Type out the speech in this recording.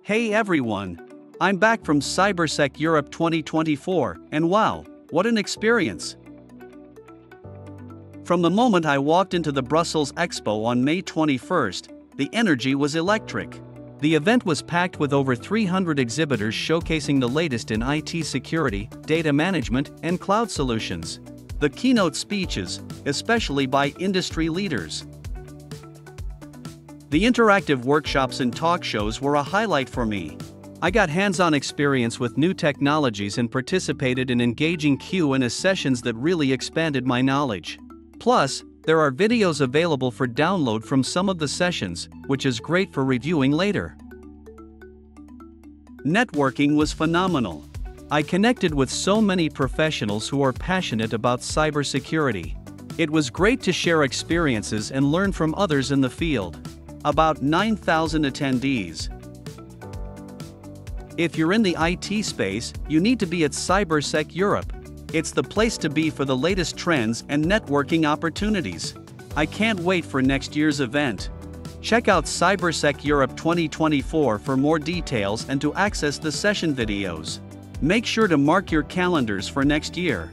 Hey everyone! I'm back from Cybersec Europe 2024, and wow, what an experience! From the moment I walked into the Brussels Expo on May 21st, the energy was electric. The event was packed with over 300 exhibitors showcasing the latest in IT security, data management, and cloud solutions. The keynote speeches, especially by industry leaders. The interactive workshops and talk shows were a highlight for me. I got hands-on experience with new technologies and participated in engaging Q&A sessions that really expanded my knowledge. Plus, there are videos available for download from some of the sessions, which is great for reviewing later. Networking was phenomenal. I connected with so many professionals who are passionate about cybersecurity. It was great to share experiences and learn from others in the field. About 9,000 attendees. If you're in the IT space, you need to be at Cybersec Europe. It's the place to be for the latest trends and networking opportunities. I can't wait for next year's event. Check out Cybersec Europe 2024 for more details and to access the session videos. Make sure to mark your calendars for next year.